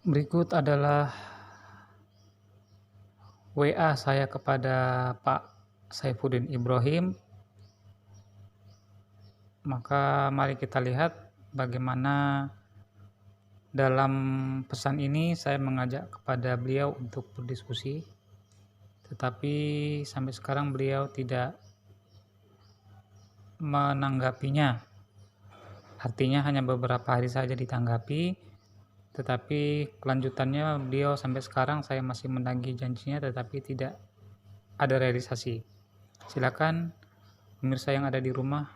Berikut adalah WA saya kepada Pak Saifuddin Ibrahim. Maka mari kita lihat bagaimana dalam pesan ini saya mengajak kepada beliau untuk berdiskusi, tetapi sampai sekarang beliau tidak menanggapinya. Artinya hanya beberapa hari saja ditanggapi, tetapi kelanjutannya beliau sampai sekarang saya masih menagih janjinya tetapi tidak ada realisasi. Silakan pemirsa yang ada di rumah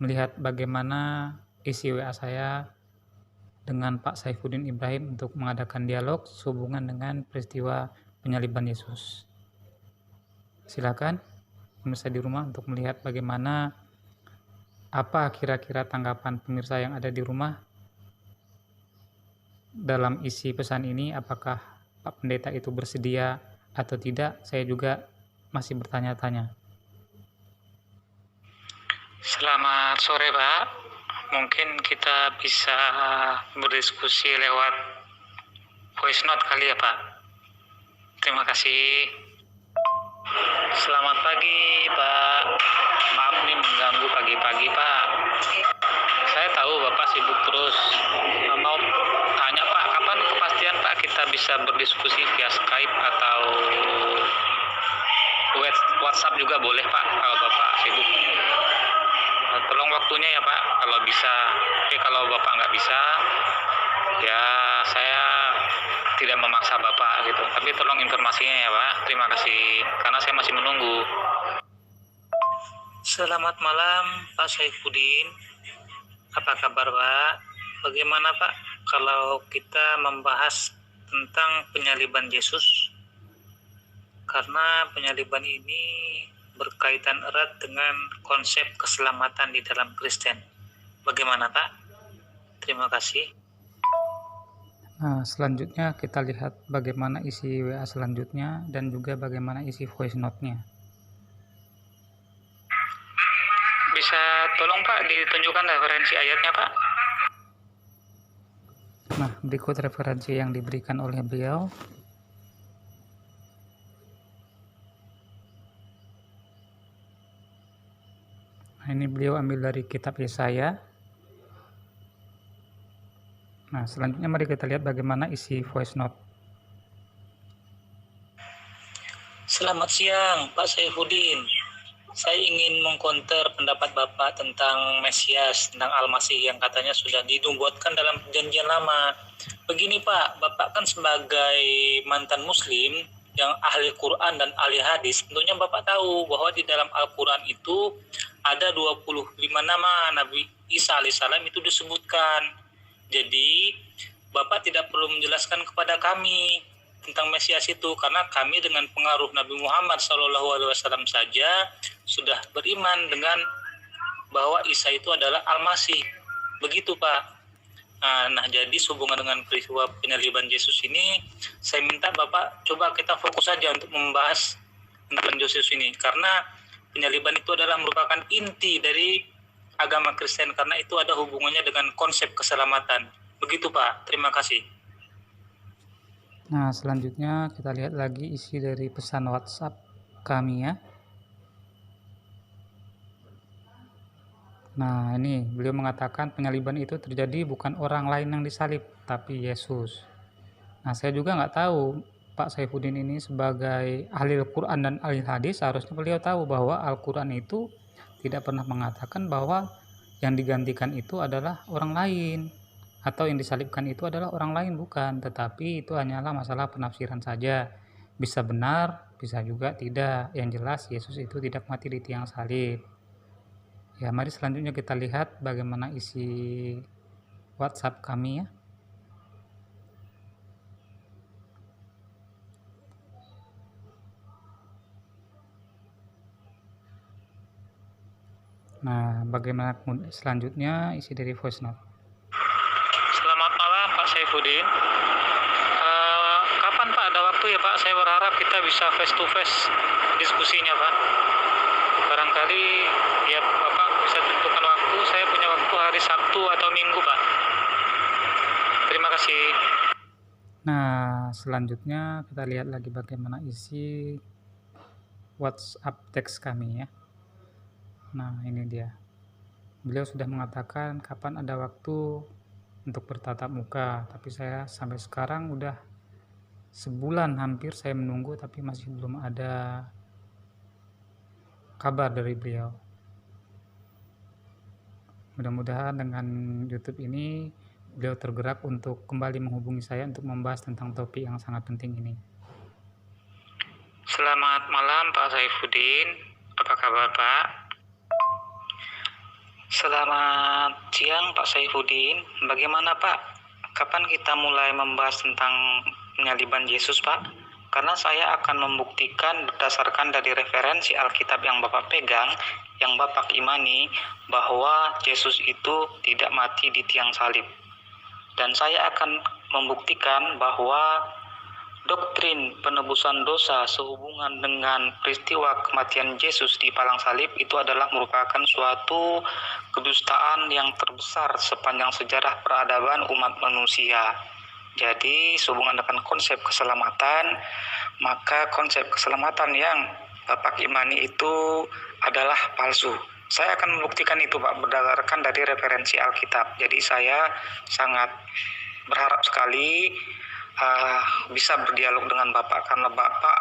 melihat bagaimana isi WA saya dengan Pak Saifuddin Ibrahim untuk mengadakan dialog sehubungan dengan peristiwa penyaliban Yesus. Silakan pemirsa di rumah untuk melihat bagaimana apa kira-kira tanggapan pemirsa yang ada di rumah dalam isi pesan ini. Apakah Pak Pendeta itu bersedia atau tidak? Saya juga masih bertanya-tanya. Selamat sore Pak, mungkin kita bisa berdiskusi lewat voice note kali ya Pak. Terima kasih. Selamat pagi Pak, maaf nih mengganggu pagi-pagi Pak. Saya tahu Bapak sibuk terus. Mau tanya Pak, kapan kepastian Pak kita bisa berdiskusi via Skype atau WhatsApp juga boleh Pak kalau Bapak sibuk. Tolong waktunya ya Pak kalau bisa. Tapi kalau Bapak nggak bisa ya saya tidak memaksa Bapak gitu, tapi tolong informasinya ya Pak. Terima kasih karena saya masih menunggu. Selamat malam Pak Saifuddin, apa kabar Pak? Bagaimana Pak kalau kita membahas tentang penyaliban Yesus, karena penyaliban ini berkaitan erat dengan konsep keselamatan di dalam Kristen. Bagaimana Pak? Terima kasih. Nah, selanjutnya kita lihat bagaimana isi WA selanjutnya dan juga bagaimana isi voice note-nya. Bisa tolong Pak ditunjukkan referensi ayatnya Pak? Nah, berikut referensi yang diberikan oleh beliau. Nah, ini beliau ambil dari kitab Yesaya. Nah, selanjutnya mari kita lihat bagaimana isi voice note. Selamat siang Pak Saifuddin. Saya ingin mengkonter pendapat Bapak tentang Mesias, tentang Al-Masih yang katanya sudah dinubuatkan dalam perjanjian lama. Begini Pak, Bapak kan sebagai mantan muslim yang ahli Quran dan ahli hadis, tentunya Bapak tahu bahwa di dalam Al-Quran itu ada 25 nama Nabi Isa alaihissalam itu disebutkan. Jadi Bapak tidak perlu menjelaskan kepada kami tentang Mesias itu, karena kami dengan pengaruh Nabi Muhammad SAW saja sudah beriman dengan bahwa Isa itu adalah Al-Masih. Begitu Pak. Nah, jadi sehubungan dengan peristiwa penyaliban Yesus ini, saya minta Bapak coba kita fokus saja untuk membahas tentang Yesus ini, karena penyaliban itu adalah merupakan inti dari agama Kristen, karena itu ada hubungannya dengan konsep keselamatan. Begitu Pak, terima kasih. Nah, selanjutnya kita lihat lagi isi dari pesan WhatsApp kami ya. Nah, ini beliau mengatakan penyaliban itu terjadi bukan orang lain yang disalib, tapi Yesus. Nah, saya juga nggak tahu Pak Saifuddin ini sebagai ahli Al-Quran dan ahli hadis, seharusnya beliau tahu bahwa Al-Quran itu tidak pernah mengatakan bahwa yang digantikan itu adalah orang lain atau yang disalibkan itu adalah orang lain, bukan, tetapi itu hanyalah masalah penafsiran saja. Bisa benar, bisa juga tidak. Yang jelas Yesus itu tidak mati di tiang salib. Ya, mari selanjutnya kita lihat bagaimana isi WhatsApp kami ya. Nah, bagaimana selanjutnya isi dari voice note. Selamat malam Pak Saifuddin. Kapan Pak ada waktu ya Pak? Saya berharap kita bisa face to face diskusinya Pak. Barangkali ya Bapak bisa tentukan waktu. Saya punya waktu hari Sabtu atau Minggu Pak. Terima kasih. Nah, selanjutnya kita lihat lagi bagaimana isi WhatsApp teks kami ya. Nah, ini dia. Beliau sudah mengatakan kapan ada waktu untuk bertatap muka, tapi saya sampai sekarang udah sebulan hampir saya menunggu tapi masih belum ada kabar dari beliau. Mudah-mudahan dengan YouTube ini beliau tergerak untuk kembali menghubungi saya untuk membahas tentang topik yang sangat penting ini. Selamat malam Pak Saifuddin. Apa kabar Pak? Selamat siang Pak Saifuddin. Bagaimana Pak? Kapan kita mulai membahas tentang penyaliban Yesus Pak? Karena saya akan membuktikan berdasarkan dari referensi Alkitab yang Bapak pegang, yang Bapak imani, bahwa Yesus itu tidak mati di tiang salib. Dan saya akan membuktikan bahwa doktrin penebusan dosa sehubungan dengan peristiwa kematian Yesus di palang salib itu adalah merupakan suatu kedustaan yang terbesar sepanjang sejarah peradaban umat manusia. Jadi sehubungan dengan konsep keselamatan, maka konsep keselamatan yang Bapak imani itu adalah palsu. Saya akan membuktikan itu Pak berdasarkan dari referensi Alkitab. Jadi saya sangat berharap sekali bisa berdialog dengan Bapak karena Bapak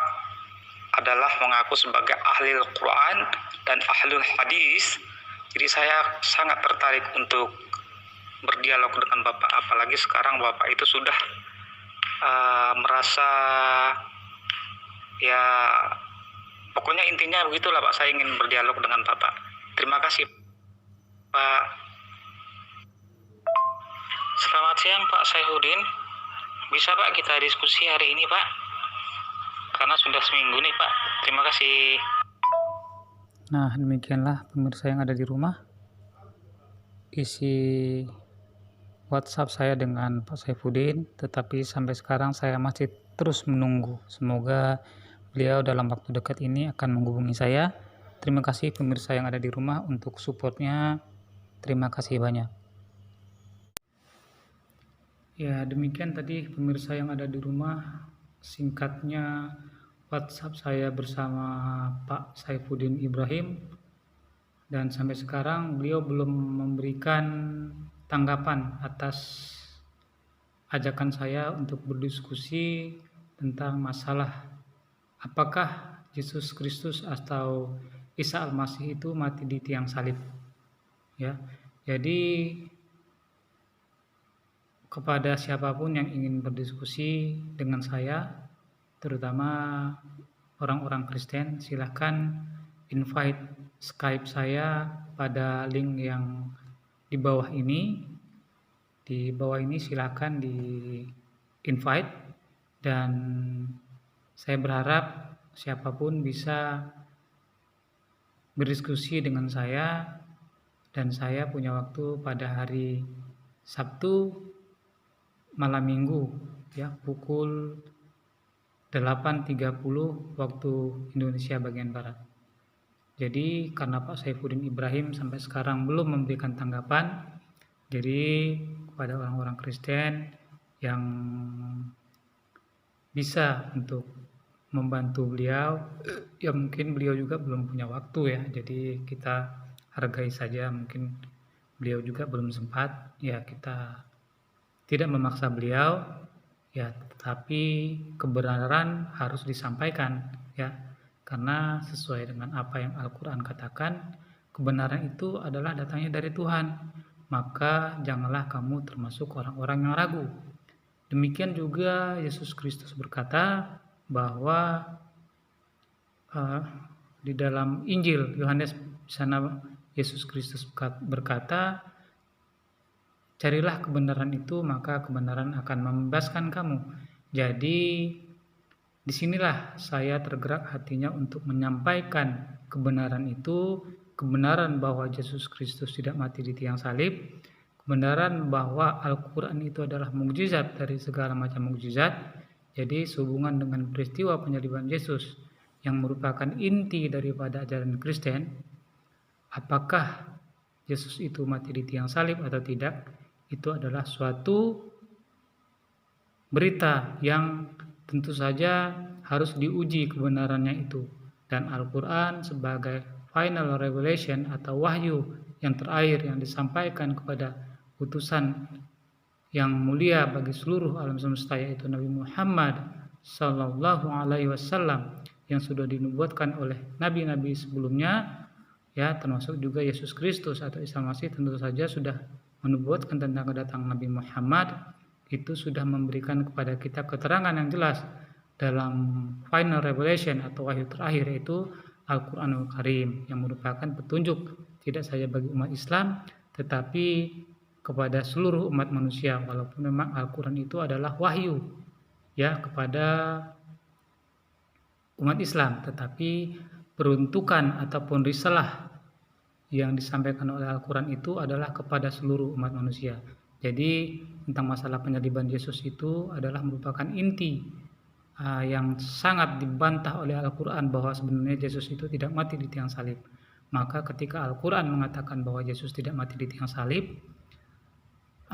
adalah mengaku sebagai ahli Al-Quran dan ahli hadis. Jadi saya sangat tertarik untuk berdialog dengan Bapak, apalagi sekarang Bapak itu sudah merasa ya pokoknya intinya begitulah Pak, saya ingin berdialog dengan Bapak. Terima kasih Pak. Selamat siang Pak Saifuddin. Bisa Pak kita diskusi hari ini Pak? Karena sudah seminggu nih Pak. Terima kasih. Nah, demikianlah pemirsa yang ada di rumah. Isi WhatsApp saya dengan Pak Saifuddin, tetapi sampai sekarang saya masih terus menunggu. Semoga beliau dalam waktu dekat ini akan menghubungi saya. Terima kasih pemirsa yang ada di rumah untuk supportnya. Terima kasih banyak. Ya, demikian tadi pemirsa yang ada di rumah, singkatnya WhatsApp saya bersama Pak Saifuddin Ibrahim. Dan sampai sekarang beliau belum memberikan tanggapan atas ajakan saya untuk berdiskusi tentang masalah apakah Yesus Kristus atau Isa Al-Masih itu mati di tiang salib. Ya. Jadi kepada siapapun yang ingin berdiskusi dengan saya, terutama orang-orang Kristen, silahkan invite Skype saya pada link yang di bawah ini. Di bawah ini silahkan di invite, dan saya berharap siapapun bisa berdiskusi dengan saya, dan saya punya waktu pada hari Sabtu malam minggu ya pukul 8.30 waktu Indonesia bagian Barat. Jadi karena Pak Saifuddin Ibrahim sampai sekarang belum memberikan tanggapan, jadi kepada orang-orang Kristen yang bisa untuk membantu beliau, ya mungkin beliau juga belum punya waktu ya, jadi kita hargai saja, mungkin beliau juga belum sempat, ya kita tidak memaksa beliau, ya tetapi kebenaran harus disampaikan ya, karena sesuai dengan apa yang Al-Quran katakan, kebenaran itu adalah datangnya dari Tuhan, maka janganlah kamu termasuk orang-orang yang ragu. Demikian juga Yesus Kristus berkata bahwa di dalam Injil Yohanes di sana Yesus Kristus berkata, carilah kebenaran itu maka kebenaran akan membebaskan kamu. Jadi disinilah saya tergerak hatinya untuk menyampaikan kebenaran itu, kebenaran bahwa Yesus Kristus tidak mati di tiang salib, kebenaran bahwa Al-Quran itu adalah mukjizat dari segala macam mukjizat. Jadi sehubungan dengan peristiwa penyaliban Yesus yang merupakan inti daripada ajaran Kristen, apakah Yesus itu mati di tiang salib atau tidak, itu adalah suatu berita yang tentu saja harus diuji kebenarannya itu. Dan Al-Quran sebagai final revelation atau wahyu yang terakhir yang disampaikan kepada utusan yang mulia bagi seluruh alam semesta, yaitu Nabi Muhammad Sallallahu Alaihi Wasallam, yang sudah dinubuatkan oleh nabi-nabi sebelumnya, ya, termasuk juga Yesus Kristus atau Isa Masih tentu saja sudah menubuatkan tentang kedatangan Nabi Muhammad. Itu sudah memberikan kepada kita keterangan yang jelas dalam final revelation atau wahyu terakhir, yaitu Al-Quranul Karim, yang merupakan petunjuk tidak saja bagi umat Islam tetapi kepada seluruh umat manusia, walaupun memang Al-Quran itu adalah wahyu ya kepada umat Islam, tetapi peruntukan ataupun risalah yang disampaikan oleh Al-Quran itu adalah kepada seluruh umat manusia. Jadi tentang masalah penyaliban Yesus itu adalah merupakan inti yang sangat dibantah oleh Al-Quran, bahwa sebenarnya Yesus itu tidak mati di tiang salib. Maka ketika Al-Quran mengatakan bahwa Yesus tidak mati di tiang salib,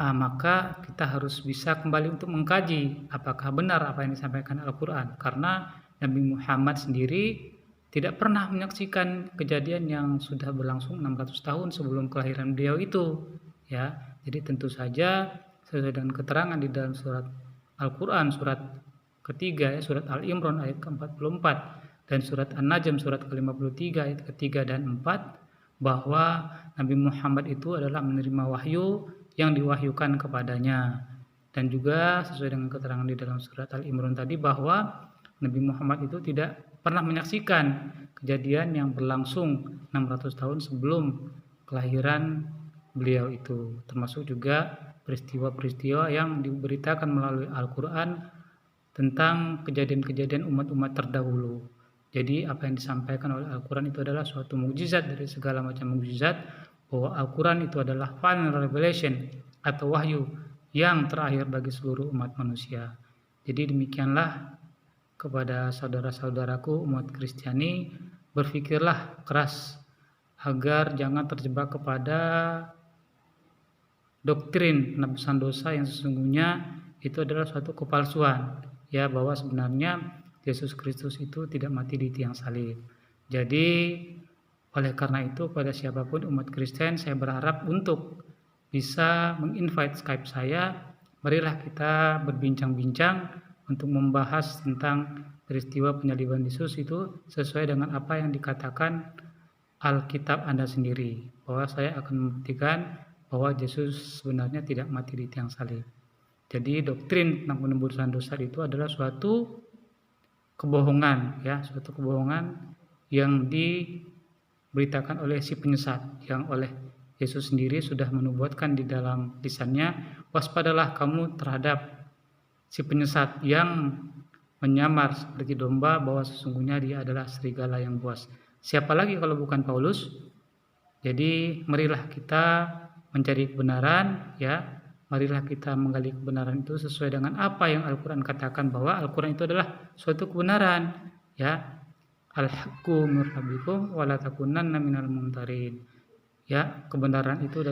maka kita harus bisa kembali untuk mengkaji apakah benar apa yang disampaikan Al-Quran, karena Nabi Muhammad sendiri tidak pernah menyaksikan kejadian yang sudah berlangsung 600 tahun sebelum kelahiran beliau itu, ya. Jadi tentu saja sesuai dengan keterangan di dalam surat Al-Quran, surat ketiga, ya, surat Al-Imran ayat ke-44 dan surat An-Najm surat ke-53 ayat ke-3 dan 4, bahwa Nabi Muhammad itu adalah menerima wahyu yang diwahyukan kepadanya. Dan juga sesuai dengan keterangan di dalam surat Al-Imran tadi, bahwa Nabi Muhammad itu tidak pernah menyaksikan kejadian yang berlangsung 600 tahun sebelum kelahiran beliau itu, termasuk juga peristiwa-peristiwa yang diberitakan melalui Al-Quran tentang kejadian-kejadian umat-umat terdahulu. Jadi apa yang disampaikan oleh Al-Quran itu adalah suatu mukjizat dari segala macam mukjizat, bahwa Al-Quran itu adalah final revelation atau wahyu yang terakhir bagi seluruh umat manusia. Jadi demikianlah kepada saudara-saudaraku umat Kristiani, berpikirlah keras agar jangan terjebak kepada doktrin penebusan dosa yang sesungguhnya itu adalah suatu kepalsuan, ya, bahwa sebenarnya Yesus Kristus itu tidak mati di tiang salib. Jadi oleh karena itu, pada siapapun umat Kristen, saya berharap untuk bisa menginvite Skype saya. Marilah kita berbincang-bincang untuk membahas tentang peristiwa penyaliban Yesus itu sesuai dengan apa yang dikatakan Alkitab Anda sendiri, bahwa saya akan membuktikan bahwa Yesus sebenarnya tidak mati di tiang salib. Jadi doktrin tentang penebusan dosa itu adalah suatu kebohongan, ya, suatu kebohongan yang diberitakan oleh si penyesat, yang oleh Yesus sendiri sudah menubuatkan di dalam lisannya, waspadalah kamu terhadap si penyesat yang menyamar seperti domba, bahwa sesungguhnya dia adalah serigala yang buas. Siapa lagi kalau bukan Paulus? Jadi marilah kita mencari kebenaran, ya. Marilah kita menggali kebenaran itu sesuai dengan apa yang Al-Quran katakan, bahwa Al-Quran itu adalah suatu kebenaran, ya. Al-haqqu mir rabbikum wa la takunanna minal mumtarin. Ya, kebenaran itu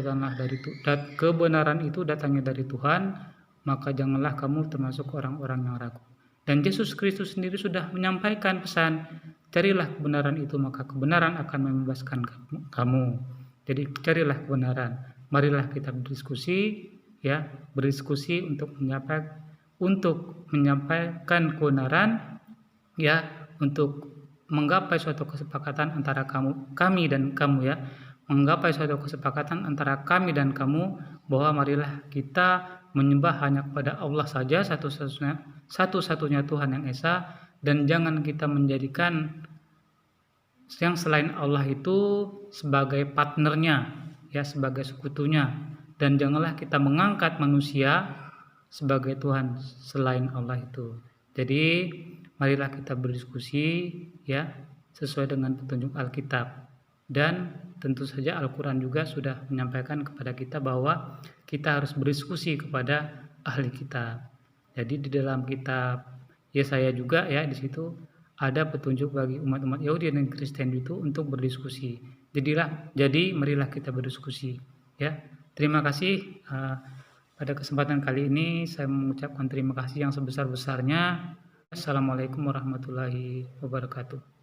datangnya dari Tuhan, maka janganlah kamu termasuk orang-orang yang ragu. Dan Yesus Kristus sendiri sudah menyampaikan pesan, carilah kebenaran itu maka kebenaran akan membebaskan kamu. Jadi carilah kebenaran. Marilah kita berdiskusi, ya, berdiskusi untuk menyampaikan kebenaran, ya, untuk menggapai suatu kesepakatan antara kami dan kamu, ya, menggapai suatu kesepakatan antara kami dan kamu, bahwa marilah kita menyembah hanya kepada Allah saja, satu-satunya Tuhan yang esa, dan jangan kita menjadikan yang selain Allah itu sebagai partnernya, ya, sebagai sekutunya, dan janganlah kita mengangkat manusia sebagai Tuhan selain Allah itu. Jadi marilah kita berdiskusi, ya, sesuai dengan petunjuk Alkitab. Dan tentu saja Al-Quran juga sudah menyampaikan kepada kita bahwa kita harus berdiskusi kepada ahli kitab. Jadi di dalam kitab Yesaya juga, ya, di situ ada petunjuk bagi umat-umat Yahudi dan Kristen itu untuk berdiskusi. Jadi marilah kita berdiskusi, ya. Terima kasih Pada kesempatan kali ini saya mengucapkan terima kasih yang sebesar-besarnya. Assalamualaikum warahmatullahi wabarakatuh.